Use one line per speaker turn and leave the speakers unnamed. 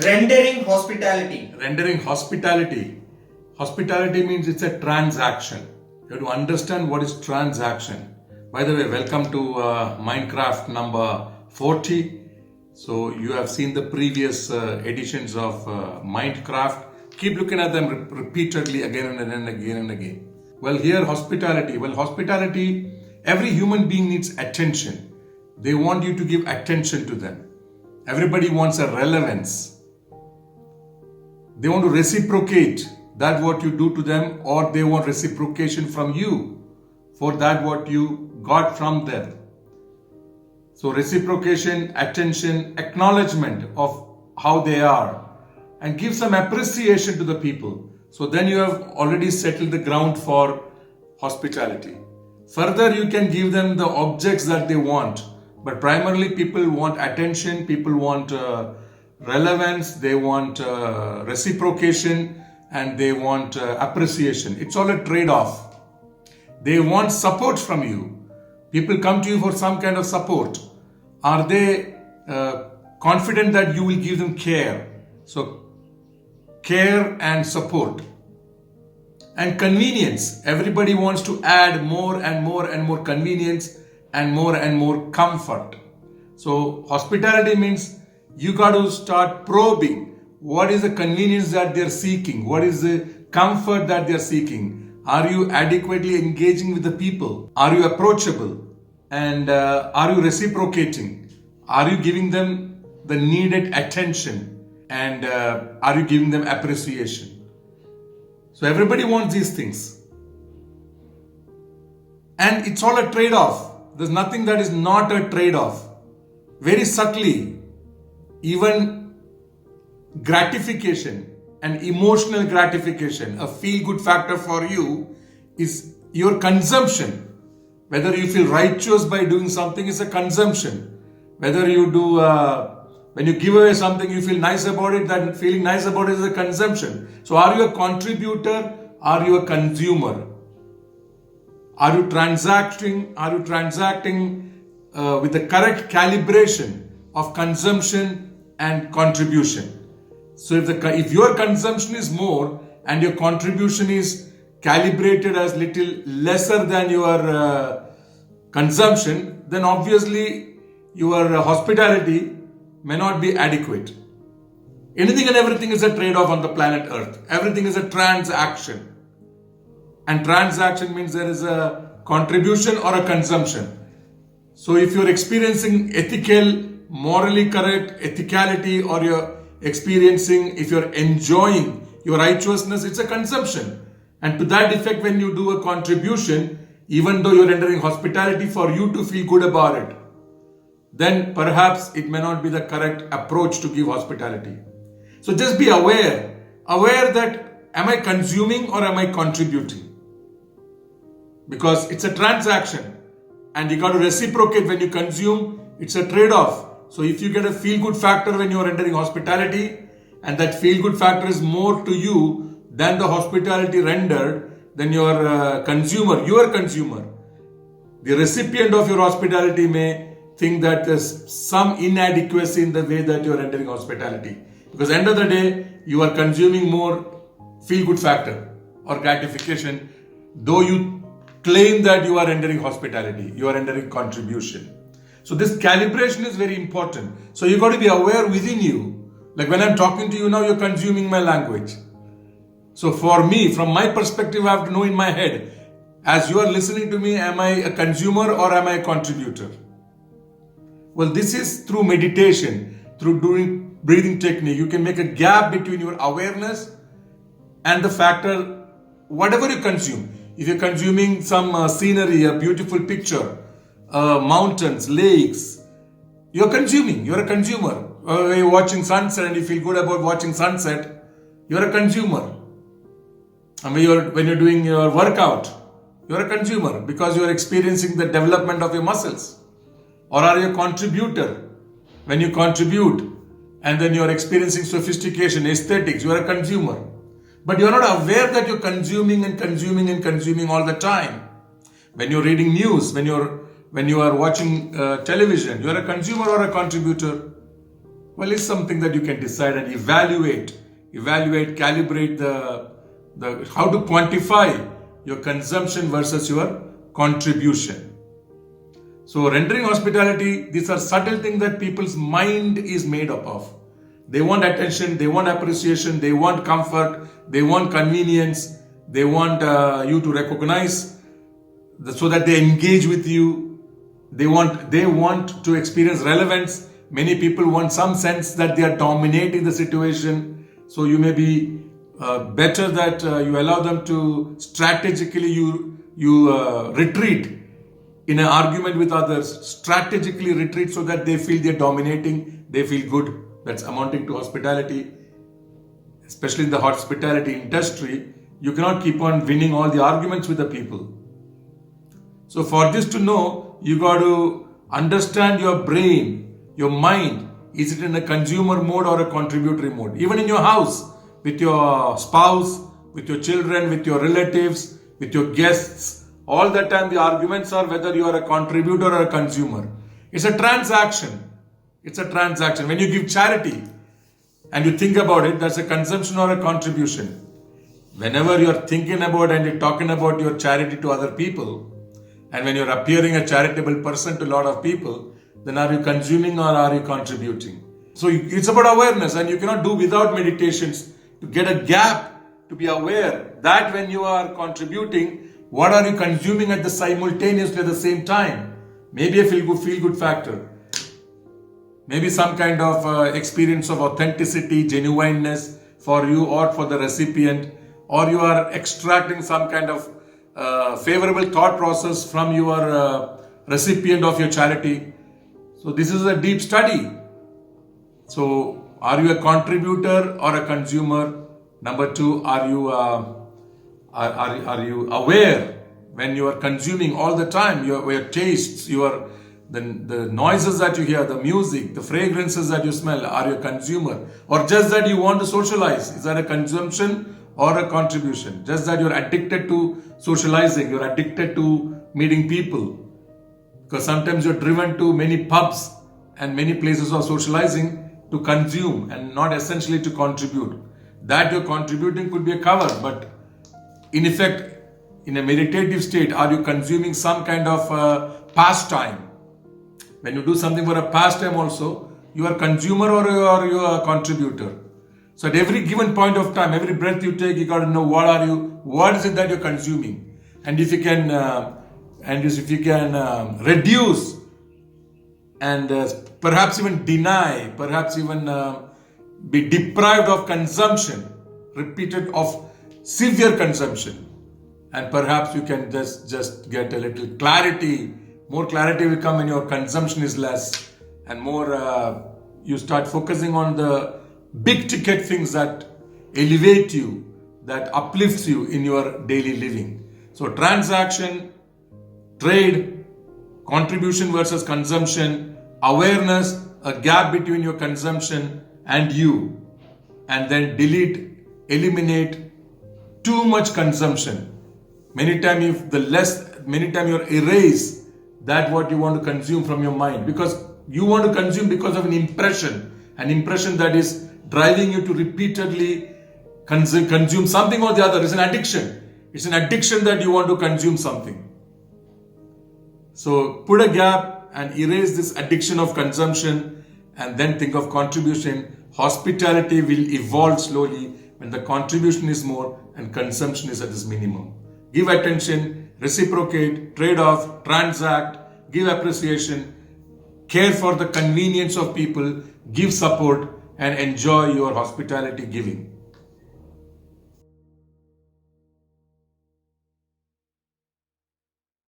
Rendering hospitality.
Rendering hospitality. Hospitality means it's a transaction. You have to understand what is transaction. By the way, welcome to Minecraft number 40. So you have seen the previous editions of Minecraft. Keep looking at them repeatedly again and again and again. Well, here hospitality. Well, hospitality, every human being needs attention. They want you to give attention to them. Everybody wants a relevance. They want to reciprocate that what you do to them, or they want reciprocation from you for that what you got from them. So reciprocation, attention, acknowledgement of how they are, and give some appreciation to the people. So then you have already settled the ground for hospitality. Further, you can give them the objects that they want, but primarily people want attention, people want relevance, they want reciprocation, and they want appreciation. It's all a trade-off. They want support from you. People come to you for some kind of support. Are they confident that you will give them care? So, care and support. And convenience. Everybody wants to add more and more and more convenience and more comfort. So, hospitality means you got to start probing what is the convenience that they're seeking, what is the comfort that they're seeking. Are you adequately engaging with the people? Are you approachable? And are you reciprocating? Are you giving them the needed attention? And are you giving them appreciation? So everybody wants these things. And it's all a trade-off. There's nothing that is not a trade-off. Very subtly, even gratification and emotional gratification, a feel-good factor for you is your consumption. Whether you feel righteous by doing something is a consumption. Whether you do, when you give away something, you feel nice about it, that feeling nice about it is a consumption. So are you a contributor? Are you a consumer? Are you transacting? Are you transacting with the correct calibration of consumption and contribution? So if your consumption is more and your contribution is calibrated as little lesser than your consumption, then obviously your hospitality may not be adequate. Anything and everything is a trade-off on the planet Earth. Everything is a transaction. And transaction means there is a contribution or a consumption. So if you're experiencing ethical, morally correct ethicality, or you're experiencing, if you're enjoying your righteousness, it's a consumption. And to that effect, when you do a contribution, even though you're rendering hospitality for you to feel good about it, then perhaps it may not be the correct approach to give hospitality. So just be aware that am I consuming or am I contributing? Because it's a transaction and you got to reciprocate when you consume. It's a trade-off. So if you get a feel-good factor when you are rendering hospitality, and that feel-good factor is more to you than the hospitality rendered, then your consumer, the recipient of your hospitality may think that there's some inadequacy in the way that you are rendering hospitality. Because at the end of the day, you are consuming more feel-good factor or gratification, though you claim that you are rendering hospitality, you are rendering contribution. So this calibration is very important. So you got to be aware within you. Like when I'm talking to you now, you're consuming my language. So for me, from my perspective, I have to know in my head, as you are listening to me, am I a consumer or am I a contributor? Well, this is through meditation, through doing breathing technique. You can make a gap between your awareness and the factor, whatever you consume. If you're consuming some scenery, a beautiful picture, mountains, lakes, you're consuming, you're a consumer. You're watching sunset and you feel good about watching sunset, you're a consumer. And when you're doing your workout, you're a consumer because you're experiencing the development of your muscles. Or are you a contributor? When you contribute and then you're experiencing sophistication, aesthetics, you're a consumer. But you're not aware that you're consuming and consuming and consuming all the time. When you're reading news, when you are watching television, you're a consumer or a contributor? Well, it's something that you can decide and evaluate, calibrate the how to quantify your consumption versus your contribution. So rendering hospitality, these are subtle things that people's mind is made up of. They want attention, they want appreciation, they want comfort, they want convenience, they want you to recognize so that they engage with you. They want to experience relevance. Many people want some sense that they are dominating the situation. So you may be better that you allow them to strategically you retreat in an argument with others, strategically retreat so that they feel they're dominating, they feel good. That's amounting to hospitality. Especially in the hospitality industry, you cannot keep on winning all the arguments with the people. So for this to know, you got to understand your brain, your mind. Is it in a consumer mode or a contributory mode? Even in your house, with your spouse, with your children, with your relatives, with your guests, all the time the arguments are whether you are a contributor or a consumer. It's a transaction. It's a transaction. When you give charity and you think about it, that's a consumption or a contribution. Whenever you're thinking about and you're talking about your charity to other people, and when you're appearing a charitable person to a lot of people, then are you consuming or are you contributing? So it's about awareness, and you cannot do without meditations to get a gap, to be aware that when you are contributing, what are you consuming at the simultaneously at the same time? Maybe a feel good factor. Maybe some kind of experience of authenticity, genuineness for you or for the recipient, or you are extracting some kind of favorable thought process from your recipient of your charity. So this is a deep study. So are you a contributor or a consumer? Number two, are you aware when you are consuming all the time, your tastes, the noises that you hear, the music, the fragrances that you smell, are you a consumer? Or just that you want to socialize? Is that a consumption or a contribution? Just that you're addicted to socializing, you're addicted to meeting people. Because sometimes you're driven to many pubs and many places of socializing to consume and not essentially to contribute. That you're contributing could be a cover, but in effect, in a meditative state, are you consuming some kind of pastime? When you do something for a pastime also, you are a consumer or you are a contributor. So at every given point of time, every breath you take, you got to know what is it that you're consuming, and if you can, reduce and perhaps even deny, perhaps even be deprived of consumption, repeated of severe consumption, and perhaps you can just get a little clarity. More clarity will come when your consumption is less, and more you start focusing on the big ticket things that elevate you, that uplifts you in your daily living. So transaction, trade, contribution versus consumption, awareness, a gap between your consumption and you, and then eliminate too much consumption. Many times you erase that what you want to consume from your mind, because you want to consume because of an impression that is driving you to repeatedly consume something or the other. It's an addiction. It's an addiction that you want to consume something. So put a gap and erase this addiction of consumption, and then think of contribution. Hospitality will evolve slowly when the contribution is more and consumption is at its minimum. Give attention, reciprocate, trade off, transact, give appreciation, care for the convenience of people, give support, and enjoy your hospitality giving.